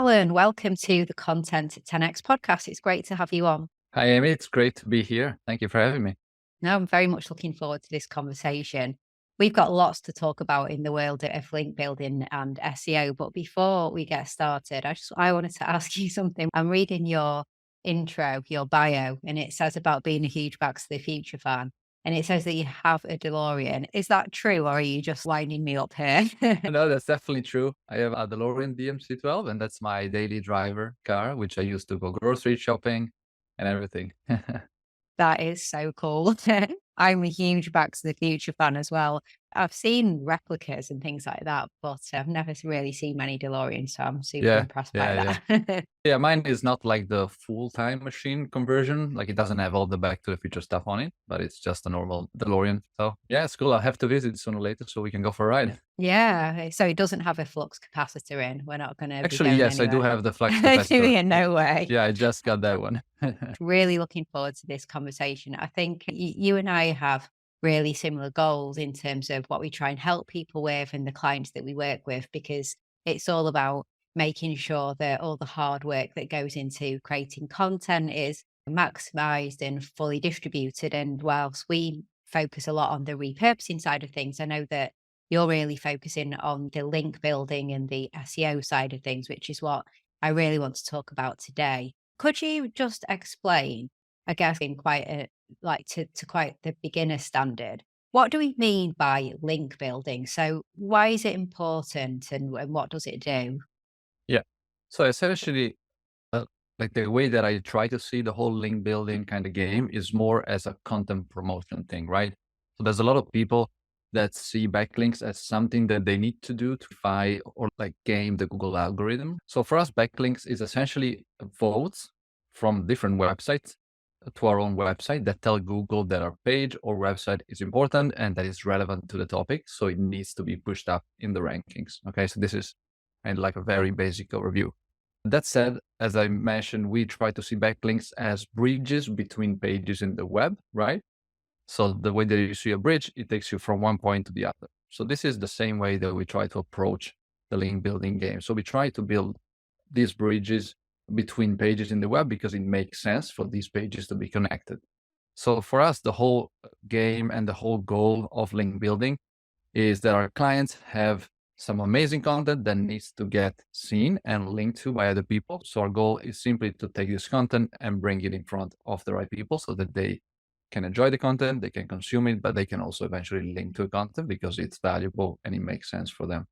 Alan, welcome to the Content 10x podcast. It's great to have you on. Hi, Amy. It's great to be here. Thank you for having me. No, I'm very much looking forward to this conversation. We've got lots to talk about in the world of link building and SEO. But before we get started, I wanted to ask you something. I'm reading your intro, your bio, and it says about being a huge Back to the Future fan. And it says that you have a DeLorean. Is that true, or are you just winding me up here? No, that's definitely true. I have a DeLorean DMC-12, and that's my daily driver car, which I use to go grocery shopping and everything. That is so cool. I'm a huge Back to the Future fan as well. I've seen replicas and things like that, but I've never really seen many DeLoreans, so I'm super Yeah, impressed yeah, by yeah. that. Yeah, mine is not like the full time machine conversion. Like it doesn't have all the Back to the Future stuff on it, but it's just a normal DeLorean. So yeah, it's cool. I'll have to visit sooner or later so we can go for a ride. Yeah, so it doesn't have a flux capacitor in. We're not going to be Actually, going yes, I do anywhere. have the flux Do capacitor. we? No way. Yeah, I just got that one. Really looking forward to this conversation. I think you and I have really similar goals in terms of what we try and help people with and the clients that we work with, because it's all about making sure that all the hard work that goes into creating content is maximized and fully distributed. And whilst we focus a lot on the repurposing side of things, I know that you're really focusing on the link building and the SEO side of things, which is what I really want to talk about today. Could you just explain, I guess, in quite a to quite the beginner standard, what do we mean by link building? So why is it important and what does it do? Yeah. So essentially, like the way that I try to see the whole link building kind of game is more as a content promotion thing, right? So there's a lot of people that see backlinks as something that they need to do to find or like game the Google algorithm. So for us, backlinks is essentially votes from different websites to our own website that tell Google that our page or website is important and that is relevant to the topic. So it needs to be pushed up in the rankings. Okay. So this is kind of like a very basic overview. That said, as I mentioned, we try to see backlinks as bridges between pages in the web, right? So the way that you see a bridge, it takes you from one point to the other. So this is the same way that we try to approach the link building game. So we try to build these bridges between pages in the web because it makes sense for these pages to be connected. So for us, the whole game and the whole goal of link building is that our clients have some amazing content that needs to get seen and linked to by other people. So our goal is simply to take this content and bring it in front of the right people so that they can enjoy the content, they can consume it, but they can also eventually link to the content because it's valuable and it makes sense for them.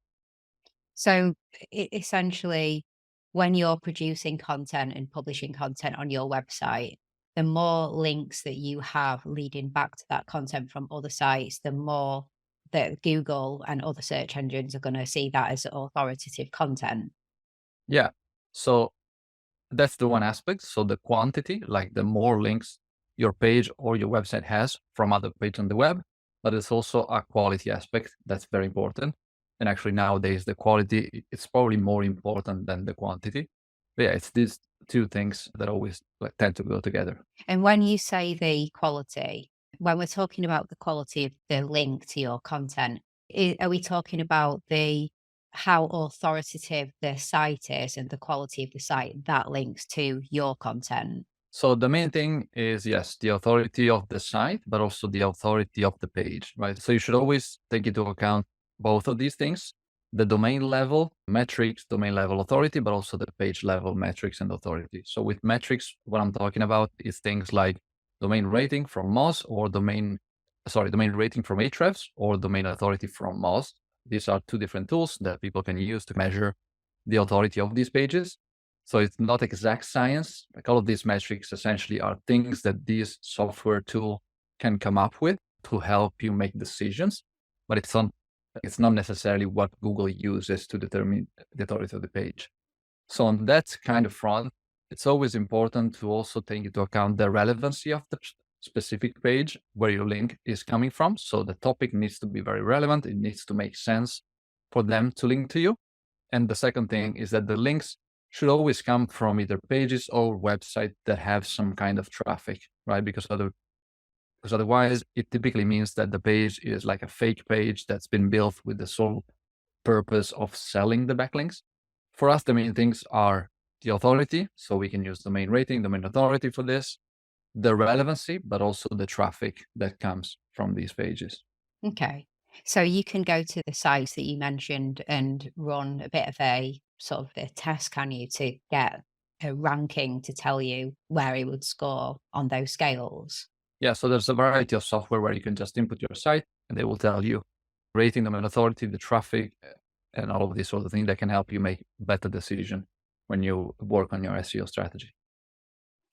So essentially, when you're producing content and publishing content on your website, the more links that you have leading back to that content from other sites, the more that Google and other search engines are going to see that as authoritative content. Yeah. So that's the one aspect. So the quantity, like the more links your page or your website has from other pages on the web, but it's also a quality aspect that's very important. And actually nowadays the quality it's probably more important than the quantity. But yeah, it's these two things that always like tend to go together. And when you say the quality, when we're talking about the quality of the link to your content, are we talking about the how authoritative the site is and the quality of the site that links to your content? So the main thing is, yes, the authority of the site, but also the authority of the page, right? So you should always take into account both of these things, the domain level metrics, domain level authority, but also the page level metrics and authority. So with metrics, what I'm talking about is things like domain rating from Moz or domain rating from Ahrefs or domain authority from Moz. These are two different tools that people can use to measure the authority of these pages. So it's not exact science. Like all of these metrics essentially are things that this software tool can come up with to help you make decisions, but it's not necessarily what Google uses to determine the authority of the page. So on that kind of front, it's always important to also take into account the relevancy of the specific page where your link is coming from. So the topic needs to be very relevant. It needs to make sense for them to link to you. And the second thing is that the links should always come from either pages or websites that have some kind of traffic, right? Because otherwise it typically means that the page is like a fake page that's been built with the sole purpose of selling the backlinks. For us, the main things are the authority. So we can use domain rating, domain authority for this, the relevancy, but also the traffic that comes from these pages. Okay. So you can go to the sites that you mentioned and run a bit of a sort of a test, can you, to get a ranking to tell you where it would score on those scales? Yeah, so there's a variety of software where you can just input your site and they will tell you rating, domain authority, the traffic, and all of these sort of things that can help you make better decision when you work on your SEO strategy.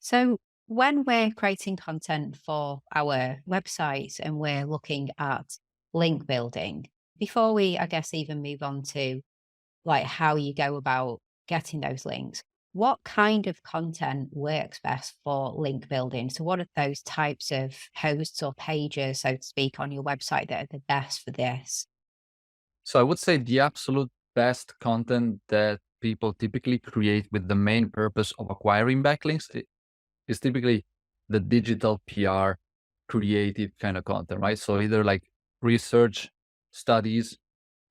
So when we're creating content for our websites and we're looking at link building, before we, I guess, even move on to like how you go about getting those links, what kind of content works best for link building? So what are those types of posts or pages, so to speak, on your website that are the best for this? So I would say the absolute best content that people typically create with the main purpose of acquiring backlinks is typically the digital PR creative kind of content, right? So either like research studies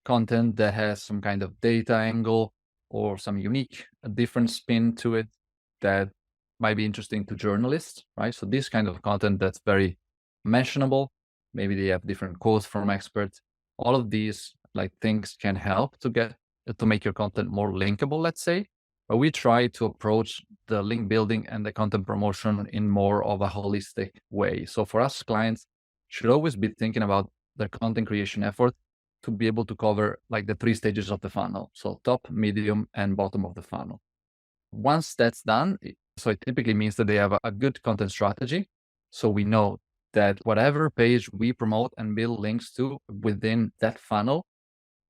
content that has some kind of data angle or some unique, a different spin to it that might be interesting to journalists, right? So this kind of content that's very mentionable. Maybe they have different quotes from experts. All of these like things can help to make your content more linkable, let's say. But we try to approach the link building and the content promotion in more of a holistic way. So for us, clients should always be thinking about their content creation effort to be able to cover like the 3 stages of the funnel. So top, medium, and bottom of the funnel. Once that's done, so it typically means that they have a good content strategy. So we know that whatever page we promote and build links to within that funnel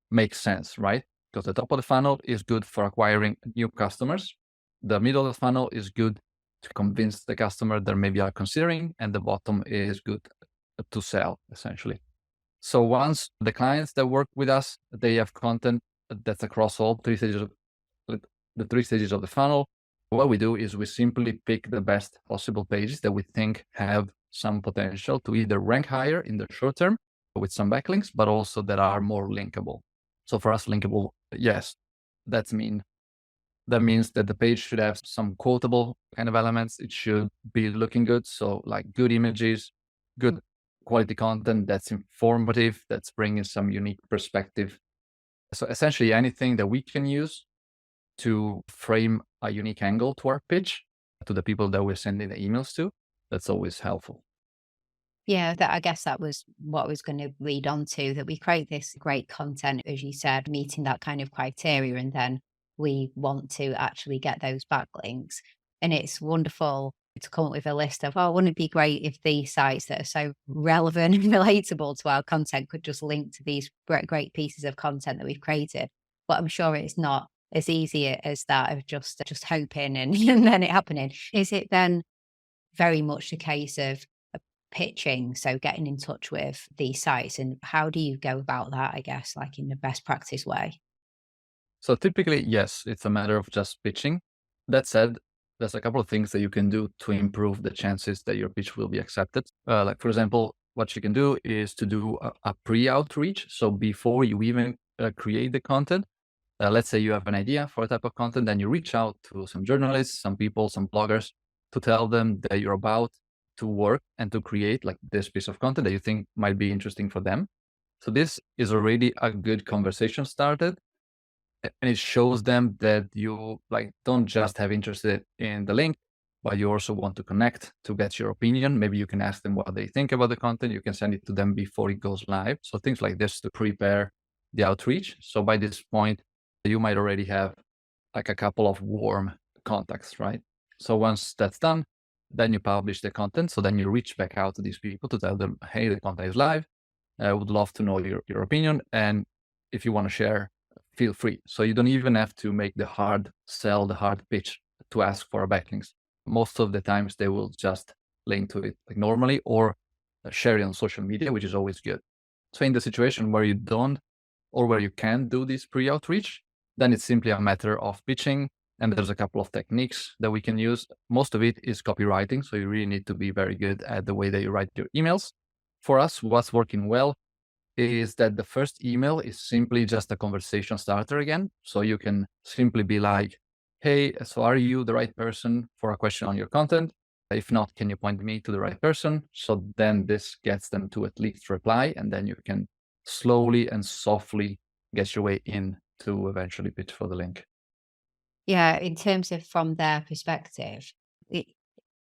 makes sense, right? Because the top of the funnel is good for acquiring new customers. The middle of the funnel is good to convince the customer that maybe are considering, and the bottom is good to sell, essentially. So once the clients that work with us, they have content that's across all 3 stages of the 3 stages of the funnel. What we do is we simply pick the best possible pages that we think have some potential to either rank higher in the short term with some backlinks, but also that are more linkable. So for us, linkable, yes, that's mean. That means that the page should have some quotable kind of elements. It should be looking good. So like good images, good quality content that's informative, that's bringing some unique perspective. So essentially anything that we can use to frame a unique angle to our pitch to the people that we're sending the emails to, that's always helpful. Yeah, that I guess that was what I was going to lead on to, that we create this great content, as you said, meeting that kind of criteria, and then we want to actually get those backlinks. And it's wonderful to come up with a list of, oh, wouldn't it be great if these sites that are so relevant and relatable to our content could just link to these great pieces of content that we've created. But I'm sure it's not as easy as that of just hoping and, and then it happening. Is it then very much a case of pitching, so getting in touch with these sites, and how do you go about that, I guess, like in the best practice way? So typically, yes, it's a matter of just pitching. That said, there's a couple of things that you can do to improve the chances that your pitch will be accepted. Like for example, what you can do is to do a pre-outreach. So before you even create the content, let's say you have an idea for a type of content, then you reach out to some journalists, some people, some bloggers to tell them that you're about to work and to create like this piece of content that you think might be interesting for them. So this is already a good conversation started, and it shows them that you like don't just have interest in the link, but you also want to connect to get your opinion. Maybe you can ask them what they think about the content. You can send it to them before it goes live. So things like this to prepare the outreach. So by this point, you might already have like a couple of warm contacts, right? So once that's done, then you publish the content. So then you reach back out to these people to tell them, hey, the content is live. I would love to know your opinion. And if you want to share, feel free. So you don't even have to make the hard sell, the hard pitch to ask for a backlinks. Most of the times they will just link to it like normally or share it on social media, which is always good. So in the situation where you don't or where you can do this pre-outreach, then it's simply a matter of pitching. And there's a couple of techniques that we can use. Most of it is copywriting. So you really need to be very good at the way that you write your emails. For us, what's working well is that the first email is simply just a conversation starter again. So you can simply be like, hey, so are you the right person for a question on your content? If not, can you point me to the right person? So then this gets them to at least reply, and then you can slowly and softly get your way in to eventually pitch for the link. Yeah, in terms of from their perspective, it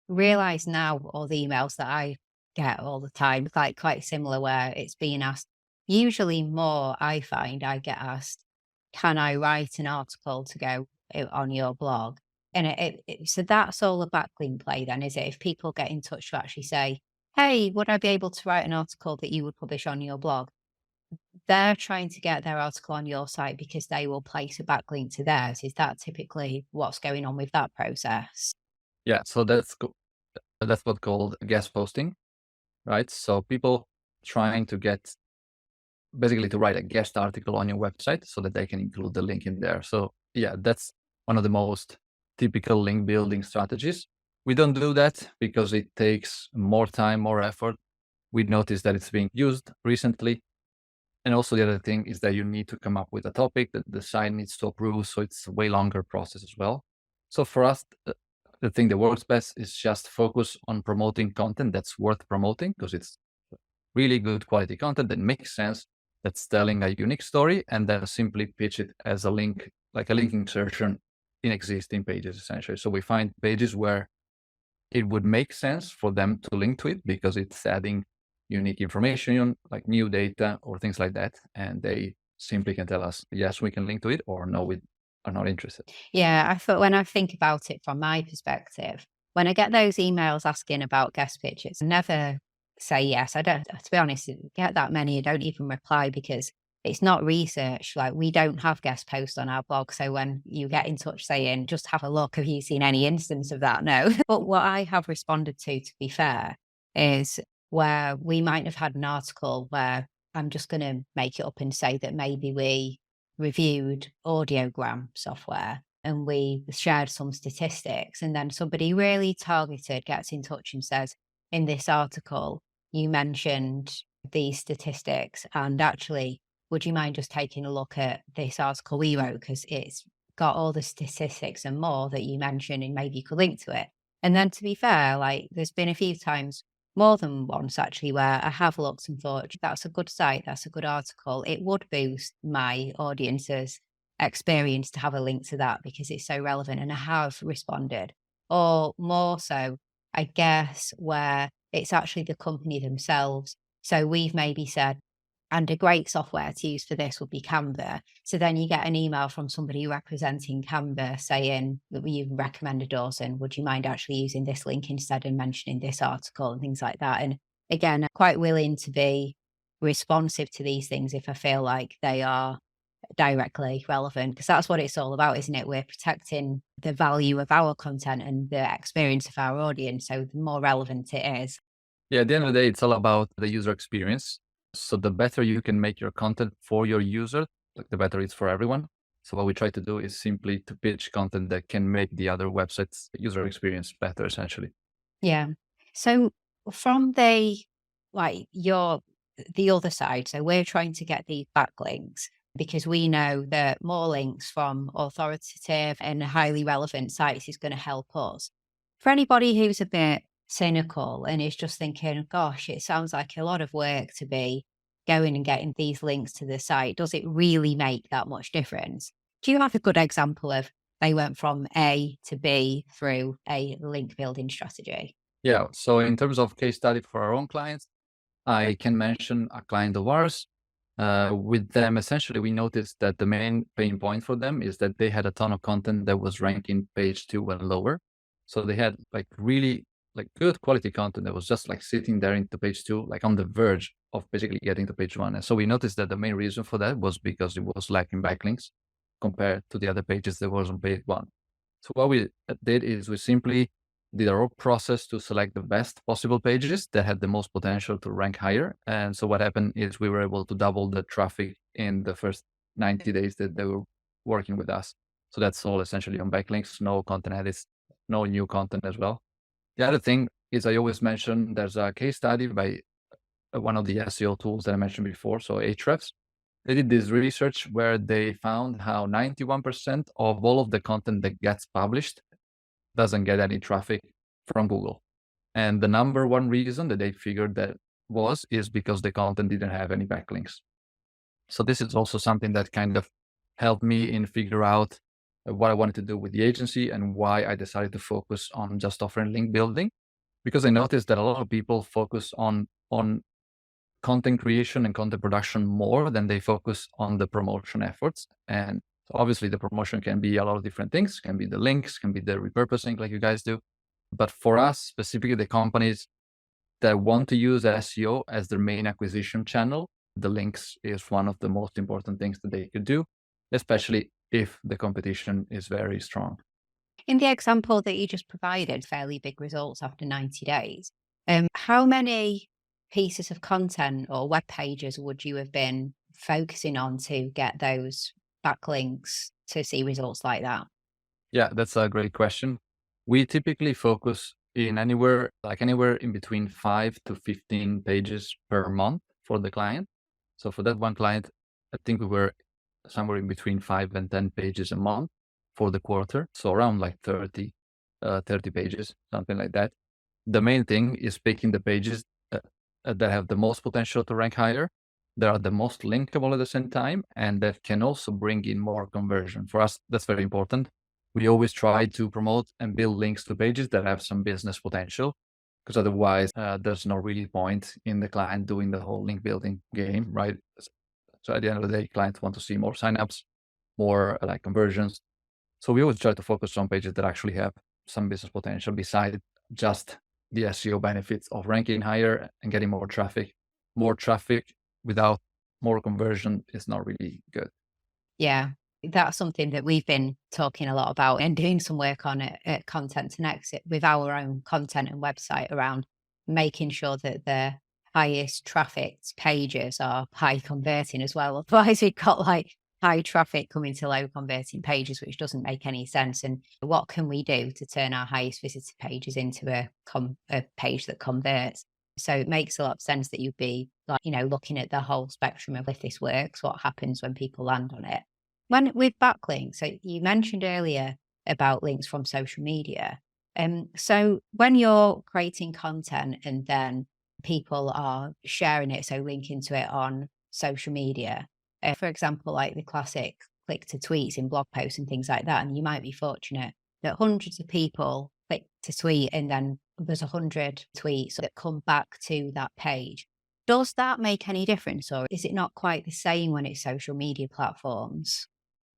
realize now all the emails that I get all the time, like quite similar where it's being asked, usually more I find I get asked, can I write an article to go on your blog? And so that's all a backlink play then, is it? If people get in touch to actually say, hey, would I be able to write an article that you would publish on your blog? They're trying to get their article on your site because they will place a backlink to theirs. Is that typically what's going on with that process? Yeah, so that's what's called guest posting, right? So people trying to get basically to write a guest article on your website so that they can include the link in there. So yeah, that's one of the most typical link building strategies. We don't do that because it takes more time, more effort. We noticed that it's being used recently. And also the other thing is that you need to come up with a topic that the site needs to approve. So it's a way longer process as well. So for us, the thing that works best is just focus on promoting content that's worth promoting because it's really good quality content that makes sense, that's telling a unique story, and then simply pitch it as a link, like a link insertion in existing pages, essentially. So we find pages where it would make sense for them to link to it because it's adding unique information, like new data or things like that. And they simply can tell us, yes, we can link to it, or no, we are not interested. Yeah, I thought when I think about it from my perspective, when I get those emails asking about guest pictures, I never say yes. I don't, to be honest, get that many. I don't even reply because it's not research. Like we don't have guest posts on our blog. So when you get in touch saying, just have a look, have you seen any instance of that? No. But what I have responded to be fair, is where we might have had an article where I'm just going to make it up and say that maybe we reviewed audiogram software and we shared some statistics. And then somebody really targeted gets in touch and says, in this article, you mentioned these statistics. And actually, would you mind just taking a look at this article we wrote? Because it's got all the statistics and more that you mentioned, and maybe you could link to it. And then to be fair, like there's been a few times, more than once actually, where I have looked and thought, that's a good site, that's a good article. It would boost my audience's experience to have a link to that because it's so relevant. And I have responded. Or more so, I guess, where it's actually the company themselves. So we've maybe said, and a great software to use for this would be Canva. So then you get an email from somebody representing Canva saying that you've recommended us and would you mind actually using this link instead and mentioning this article and things like that. And again, I'm quite willing to be responsive to these things if I feel like they are directly relevant, because that's what it's all about, isn't it? We're protecting the value of our content and the experience of our audience. So the more relevant it is. Yeah, at the end of the day, it's all about the user experience. So the better you can make your content for your user, like the better it's for everyone. So what we try to do is simply to pitch content that can make the other websites user experience better, essentially. Yeah. So from the like your the other side, so we're trying to get these backlinks because we know that more links from authoritative and highly relevant sites is going to help us. For anybody who's a bit cynical and is just thinking, gosh, it sounds like a lot of work to be going and getting these links to the site. Does it really make that much difference? Do you have a good example of they went from A to B through a link building strategy? Yeah. So in terms of case study for our own clients, I can mention a client of ours. With them, essentially, we noticed that the main pain point for them is that they had a ton of content that was ranking page 2 and lower. So they had like really like good quality content that was just like sitting there into page 2, like on the verge of basically getting to page 1. And so we noticed that the main reason for that was because it was lacking backlinks compared to the other pages that was on page 1. So what we did is we simply did our own process to select the best possible pages that had the most potential to rank higher. And so what happened is we were able to double the traffic in the first 90 days that they were working with us. So that's all essentially on backlinks, no content edits, no new content as well. The other thing is I always mention there's a case study by one of the SEO tools that I mentioned before, so Ahrefs. They did this research where they found how 91% of all of the content that gets published doesn't get any traffic from Google. And the number one reason that they figured that is because the content didn't have any backlinks. So this is also something that kind of helped me in figure out what I wanted to do with the agency and why I decided to focus on just offering link building, because I noticed that a lot of people focus on content creation and content production more than they focus on the promotion efforts. And so obviously the promotion can be a lot of different things, can be the links, can be the repurposing like you guys do. But for us, specifically the companies that want to use SEO as their main acquisition channel, the links is one of the most important things that they could do, especially if the competition is very strong. In the example that you just provided, fairly big results after 90 days, how many pieces of content or web pages would you have been focusing on to get those backlinks to see results like that? Yeah, that's a great question. We typically focus in anywhere in between 5 to 15 pages per month for the client. So for that one client, I think we were somewhere in between 5 and 10 pages a month for the quarter. So around like 30 pages, something like that. The main thing is picking the pages that have the most potential to rank higher, that are the most linkable at the same time, and that can also bring in more conversion. For us, that's very important. We always try to promote and build links to pages that have some business potential, because otherwise there's no really point in the client doing the whole link building game, right? So at the end of the day, clients want to see more signups, more like conversions. So we always try to focus on pages that actually have some business potential beside just the SEO benefits of ranking higher and getting more traffic. More traffic without more conversion is not really good. Yeah, that's something that we've been talking a lot about and doing some work on at Content and Exit with our own content and website around making sure that the highest trafficked pages are high converting as well. Otherwise, we've got like high traffic coming to low converting pages, which doesn't make any sense. And what can we do to turn our highest visited pages into a page that converts? So it makes a lot of sense that you'd be like, looking at the whole spectrum of if this works, what happens when people land on it. When with backlinks, so you mentioned earlier about links from social media. So when you're creating content and then people are sharing it, so linking to it on social media, for example, like the classic click to tweets in blog posts and things like that, and you might be fortunate that hundreds of people click to tweet and then there's 100 tweets that come back to that page. Does that make any difference, or is it not quite the same when it's social media platforms?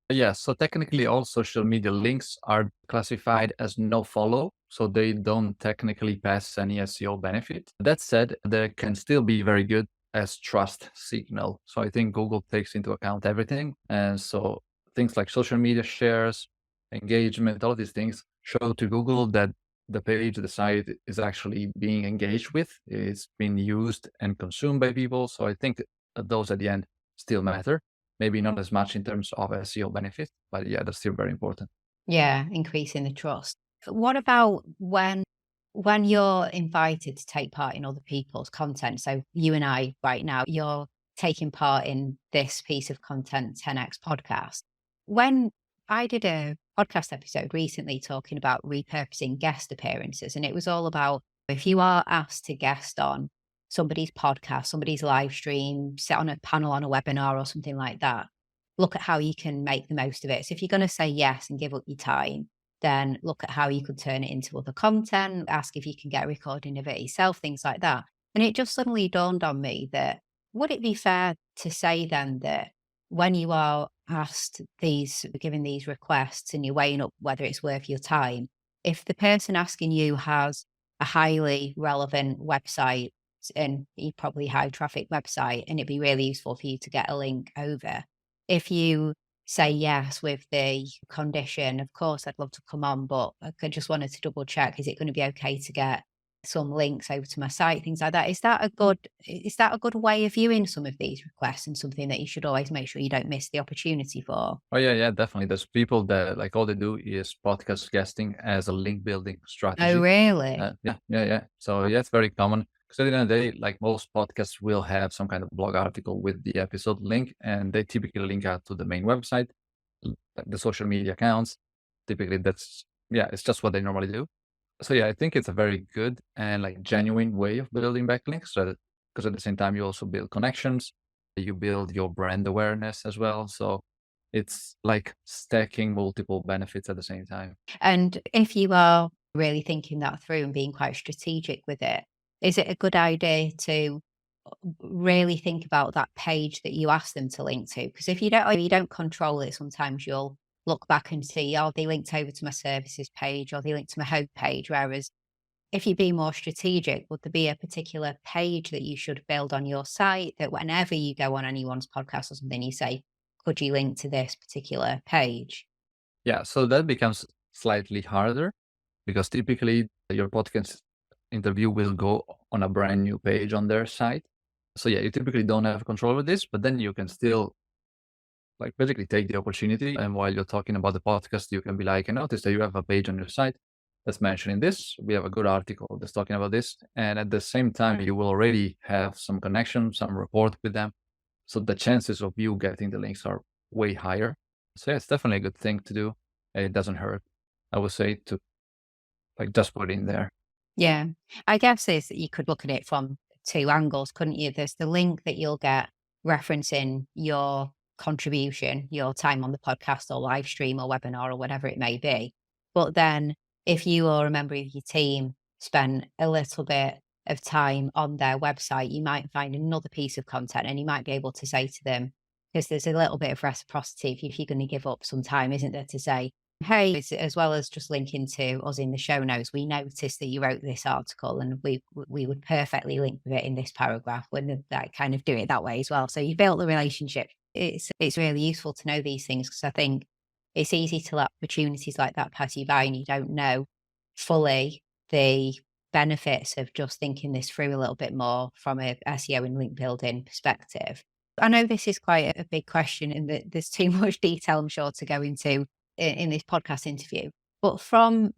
Yeah, so technically all social media links are classified as no follow, so they don't technically pass any SEO benefit. That said, they can still be very good as trust signal. So I think Google takes into account everything. And so things like social media shares, engagement, all of these things show to Google that the page, the site is actually being engaged with, it's being used and consumed by people. So I think that those at the end still matter. Maybe not as much in terms of SEO benefit, but yeah, that's still very important. Yeah, increasing the trust. What about when you're invited to take part in other people's content? So you and I right now, you're taking part in this piece of content, 10x podcast. When I did a podcast episode recently talking about repurposing guest appearances, and it was all about if you are asked to guest on somebody's podcast, somebody's live stream, sit on a panel on a webinar or something like that, look at how you can make the most of it. So if you're going to say yes and give up your time, then look at how you could turn it into other content, ask if you can get a recording of it yourself, things like that. And it just suddenly dawned on me that would it be fair to say then that when you are asked given these requests and you're weighing up whether it's worth your time, if the person asking you has a highly relevant website and you probably high traffic website and it'd be really useful for you to get a link over, if you say yes with the condition, of course, I'd love to come on, but I just wanted to double check, is it going to be okay to get some links over to my site, things like that? Is that a good way of viewing some of these requests and something that you should always make sure you don't miss the opportunity for? Oh yeah, definitely. There's people that like all they do is podcast guesting as a link building Oh, strategy. really? Yeah. So yeah, it's very common Because at the end of the day, like most podcasts will have some kind of blog article with the episode link, and they typically link out to the main website, like the social media accounts. Typically, that's yeah, it's just what they normally do. So yeah, I think it's a very good and like genuine way of building backlinks. So because at the same time you also build connections, you build your brand awareness as well. So it's like stacking multiple benefits at the same time. And if you are really thinking that through and being quite strategic with it, is it a good idea to really think about that page that you ask them to link to? Because if you don't control it, sometimes you'll look back and see, oh, they linked over to my services page or they linked to my home page. Whereas if you be more strategic, would there be a particular page that you should build on your site that whenever you go on anyone's podcast or something, you say, could you link to this particular page? Yeah, so that becomes slightly harder because typically your podcast interview will go on a brand new page on their site. So yeah, you typically don't have control over this, but then you can still like basically take the opportunity. And while you're talking about the podcast, you can be like, I noticed that you have a page on your site that's mentioning this. We have a good article that's talking about this. And at the same time, you will already have some connection, some rapport with them. So the chances of you getting the links are way higher. So yeah, it's definitely a good thing to do. And it doesn't hurt, I would say, to like just put it in there. Yeah. I guess is that you could look at it from two angles, couldn't you? There's the link that you'll get referencing your contribution, your time on the podcast or live stream or webinar or whatever it may be. But then if you or a member of your team spend a little bit of time on their website, you might find another piece of content and you might be able to say to them, because there's a little bit of reciprocity if you're going to give up some time, isn't there, to say, hey, as well as just linking to us in the show notes, we noticed that you wrote this article and we would perfectly link with it in this paragraph. When that kind of do it that way as well. So you built the relationship. It's really useful to know these things because I think it's easy to let opportunities like that pass you by and you don't know fully the benefits of just thinking this through a little bit more from a SEO and link building perspective. I know this is quite a big question and that there's too much detail, I'm sure, to go into in this podcast interview. But from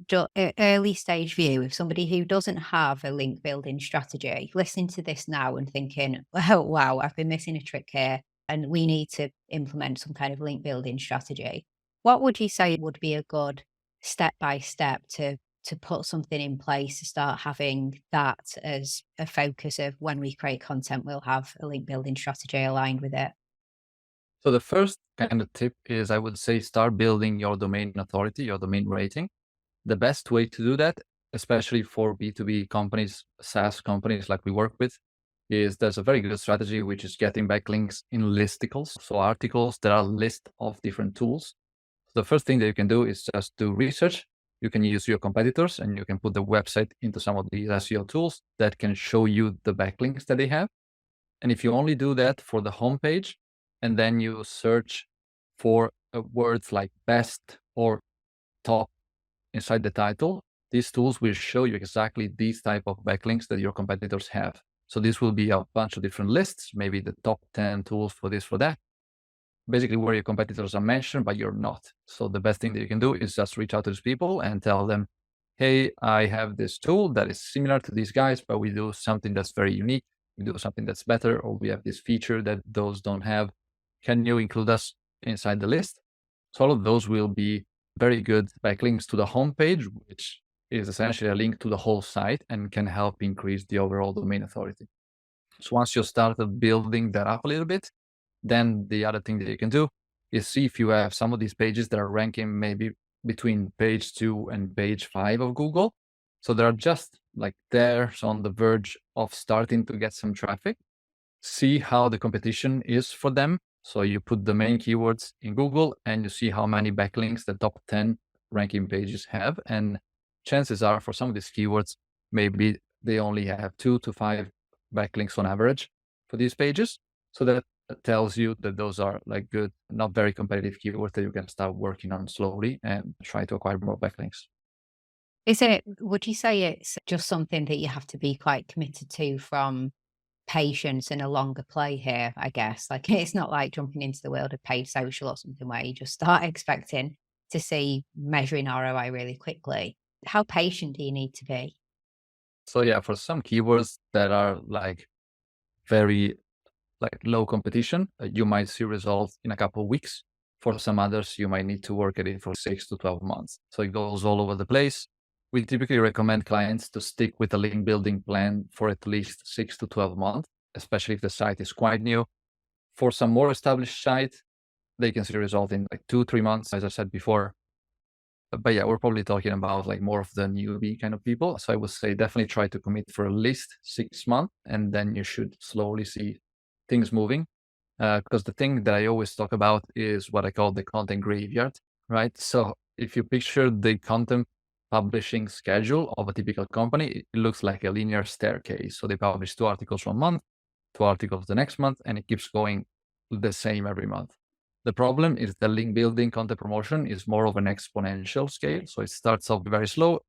early stage view, if somebody who doesn't have a link building strategy, listening to this now and thinking, oh, wow, I've been missing a trick here and we need to implement some kind of link building strategy. What would you say would be a good step by step to put something in place to start having that as a focus of when we create content, we'll have a link building strategy aligned with it? So the first kind of tip is I would say start building your domain authority, your domain rating. The best way to do that, especially for B2B companies, SaaS companies like we work with, is there's a very good strategy, which is getting backlinks in listicles. So articles that are a list of different tools. The first thing that you can do is just do research. You can use your competitors and you can put the website into some of these SEO tools that can show you the backlinks that they have. And if you only do that for the homepage and then you search for words like best or top inside the title, these tools will show you exactly these type of backlinks that your competitors have. So this will be a bunch of different lists, maybe the top 10 tools for this, for that, basically where your competitors are mentioned, but you're not. So the best thing that you can do is just reach out to these people and tell them, hey, I have this tool that is similar to these guys, but we do something that's very unique. We do something that's better, or we have this feature that those don't have. Can you include us inside the list? So all of those will be very good backlinks to the homepage, which is essentially a link to the whole site and can help increase the overall domain authority. So once you started building that up a little bit, then the other thing that you can do is see if you have some of these pages that are ranking maybe between page 2 and page 5 of Google. So they're just like there, so on the verge of starting to get some traffic. See how the competition is for them. So you put the main keywords in Google and you see how many backlinks the top 10 ranking pages have. And chances are for some of these keywords, maybe they only have 2 to 5 backlinks on average for these pages. So that tells you that those are like good, not very competitive keywords that you can start working on slowly and try to acquire more backlinks. Would you say it's just something that you have to be quite committed to from patience and a longer play here, I guess? Like, it's not like jumping into the world of paid social or something where you just start expecting to see measuring ROI really quickly. How patient do you need to be? So yeah, for some keywords that are like very like low competition, you might see results in a couple of weeks. For some others, you might need to work at it for 6 to 12 months. So it goes all over the place. We typically recommend clients to stick with a link building plan for at least 6 to 12 months, especially if the site is quite new. For some more established sites, they can see a result in like 2, 3 months, as I said before. But yeah, we're probably talking about like more of the newbie kind of people. So I would say definitely try to commit for at least 6 months, and then you should slowly see things moving. Because the thing that I always talk about is what I call the content graveyard, right? So if you picture the content publishing schedule of a typical company, it looks like a linear staircase. So they publish 2 articles 1 month, 2 articles the next month, and it keeps going the same every month. The problem is the link building content promotion is more of an exponential scale. So it starts off very slow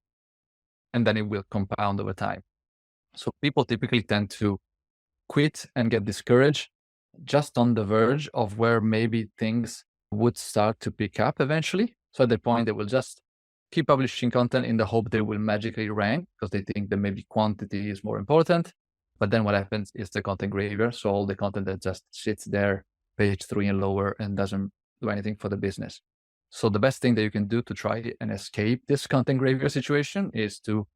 and then it will compound over time. So people typically tend to quit and get discouraged just on the verge of where maybe things would start to pick up eventually. So at the point, they will just keep publishing content in the hope they will magically rank because they think that maybe quantity is more important. But then what happens is the content graveyard. So all the content that just sits there, page 3 and lower, and doesn't do anything for the business. So the best thing that you can do to try and escape this content graveyard situation is to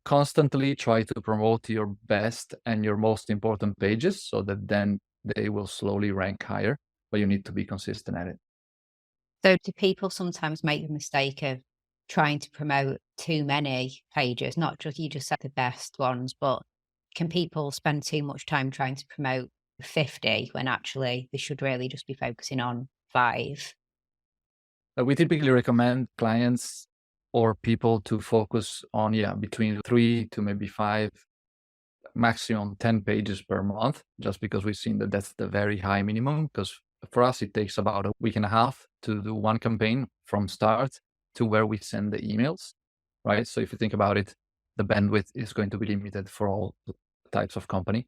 constantly try to promote your best and your most important pages so that then they will slowly rank higher, but you need to be consistent at it. So do people sometimes make the mistake of trying to promote too many pages? Not just, you just said the best ones, but can people spend too much time trying to promote 50 when actually they should really just be focusing on 5? We typically recommend clients or people to focus on, between 3 to maybe 5, maximum 10 pages per month, just because we've seen that that's the very high minimum. Because for us, it takes about a week and a half to do one campaign from start to where we send the emails, right? So if you think about it, the bandwidth is going to be limited for all types of company.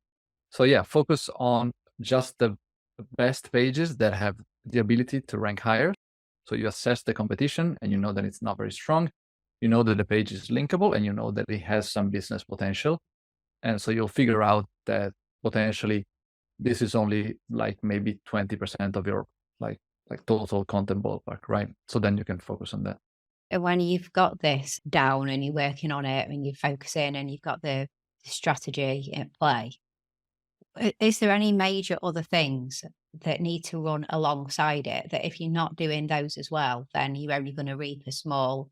So yeah, focus on just the best pages that have the ability to rank higher. So you assess the competition and you know that it's not very strong. You know that the page is linkable and you know that it has some business potential. And so you'll figure out that potentially this is only like maybe 20% of your like total content ballpark, right? So then you can focus on that. And when you've got this down and you're working on it and you're focusing and you've got the strategy in play, is there any major other things that need to run alongside it that if you're not doing those as well, then you're only going to reap a small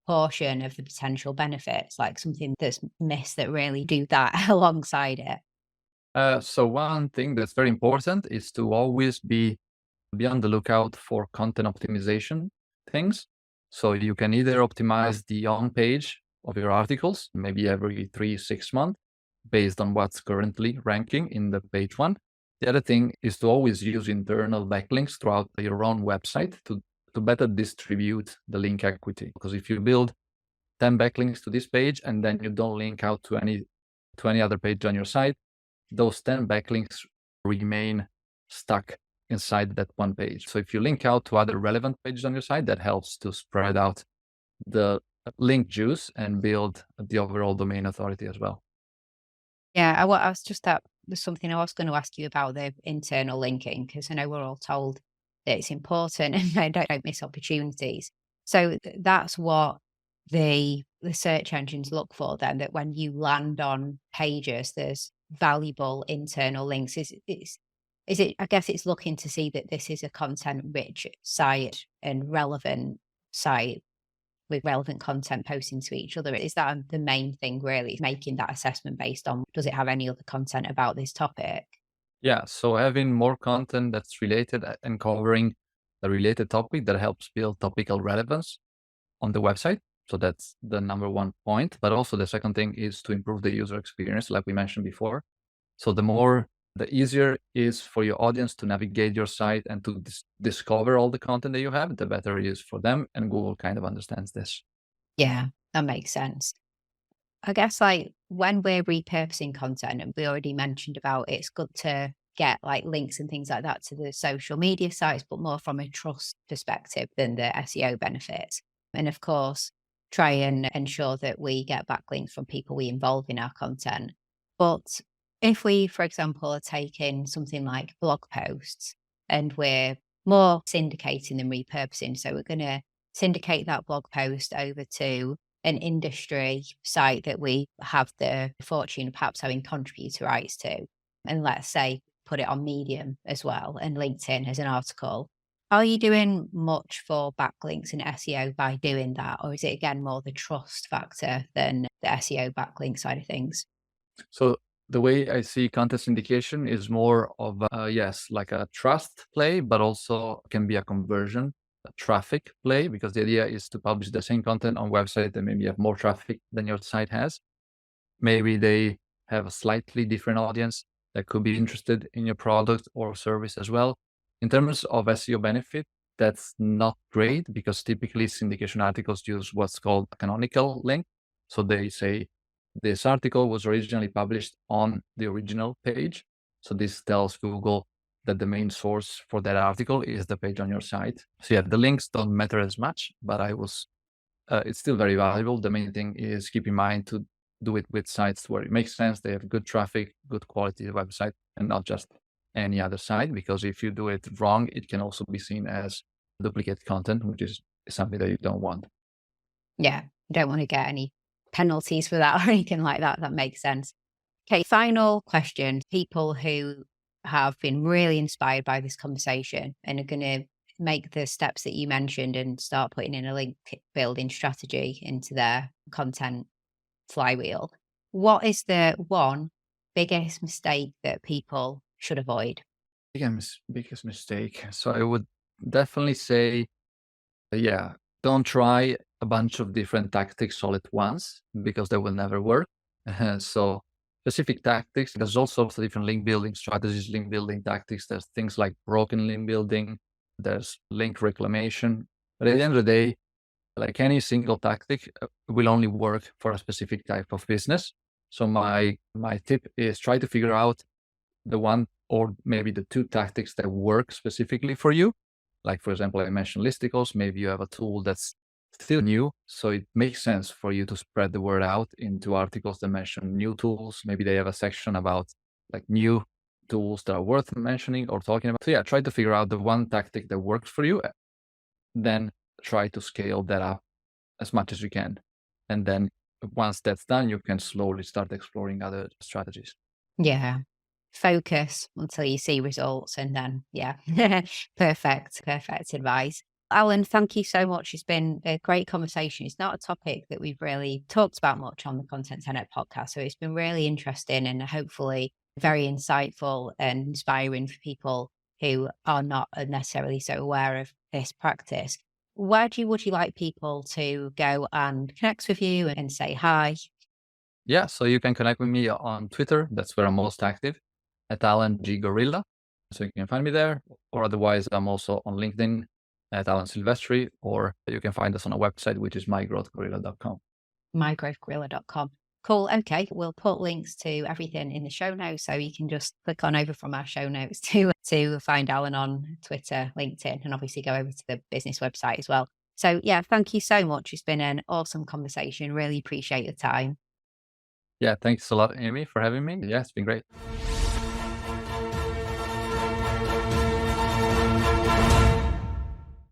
portion of the potential benefits, like something that's missed that really do that alongside it? So one thing that's very important is to always be on the lookout for content optimization things. So you can either optimize the on page of your articles, maybe every 3, 6 months, based on what's currently ranking in the page one. The other thing is to always use internal backlinks throughout your own website to better distribute the link equity. Because if you build 10 backlinks to this page and then you don't link out to any other page on your site, those 10 backlinks remain stuck inside that one page. So if you link out to other relevant pages on your site, that helps to spread out the link juice and build the overall domain authority as well. Yeah, I was just that there's something I was going to ask you about the internal linking because I know we're all told that it's important and I don't miss opportunities. So that's what the search engines look for then, that when you land on pages, there's valuable internal links. Is it, I guess it's looking to see that this is a content rich site and relevant site with relevant content posting to each other. Is that the main thing really, making that assessment based on, does it have any other content about this topic? Yeah, so having more content that's related and covering the related topic that helps build topical relevance on the website. So that's the number one point. But also the second thing is to improve the user experience, like we mentioned before. So the easier is for your audience to navigate your site and to discover all the content that you have, the better it is for them. And Google kind of understands this. Yeah, that makes sense. I guess like when we're repurposing content, and we already mentioned about it's good to get like links and things like that to the social media sites, but more from a trust perspective than the SEO benefits. And of course, try and ensure that we get backlinks from people we involve in our content. But if we, for example, are taking something like blog posts and we're more syndicating than repurposing, so we're going to syndicate that blog post over to an industry site that we have the fortune of perhaps having contributor rights to, and let's say put it on Medium as well and LinkedIn as an article. Are you doing much for backlinks and SEO by doing that? Or is it again more the trust factor than the SEO backlink side of things? So the way I see content syndication is more of yes, like a trust play, but also can be a conversion, a traffic play, because the idea is to publish the same content on website that maybe have more traffic than your site has. Maybe they have a slightly different audience that could be interested in your product or service as well. In terms of SEO benefit, that's not great because typically syndication articles use what's called a canonical link. So they say this article was originally published on the original page. So this tells Google that the main source for that article is the page on your site. So yeah, the links don't matter as much, but it's still very valuable. The main thing is keep in mind to do it with sites where it makes sense. They have good traffic, good quality website, and not just any other site. Because if you do it wrong, it can also be seen as duplicate content, which is something that you don't want. Yeah, you don't want to get any penalties for that or anything like that. That makes sense. Okay, final question. People who have been really inspired by this conversation and are going to make the steps that you mentioned and start putting in a link building strategy into their content flywheel. What is the one biggest mistake that people should avoid? Biggest mistake. So I would definitely say, yeah, don't try a bunch of different tactics all at once because they will never work. So specific tactics, there's all sorts of different link building strategies, link building tactics. There's things like broken link building, there's link reclamation. But at the end of the day, like any single tactic will only work for a specific type of business. So my tip is try to figure out the one or maybe the two tactics that work specifically for you. Like, for example, I mentioned listicles. Maybe you have a tool that's still new. So it makes sense for you to spread the word out into articles that mention new tools. Maybe they have a section about like new tools that are worth mentioning or talking about. So yeah, try to figure out the one tactic that works for you. Then try to scale that up as much as you can. And then once that's done, you can slowly start exploring other strategies. Yeah. Focus until you see results and then, yeah, perfect advice. Alan, thank you so much. It's been a great conversation. It's not a topic that we've really talked about much on the Content 10X podcast. So it's been really interesting and hopefully very insightful and inspiring for people who are not necessarily so aware of this practice. Would you like people to go and connect with you and say hi? Yeah, so you can connect with me on Twitter. That's where I'm most active, at Alan G Gorilla. So you can find me there. Or otherwise, I'm also on LinkedIn at Alan Silvestri, or you can find us on our website, which is mygrowthgorilla.com. mygrowthgorilla.com. Cool. Okay. We'll put links to everything in the show notes. So you can just click on over from our show notes to find Alan on Twitter, LinkedIn, and obviously go over to the business website as well. So yeah, thank you so much. It's been an awesome conversation. Really appreciate your time. Yeah, thanks a lot, Amy, for having me. Yeah, it's been great.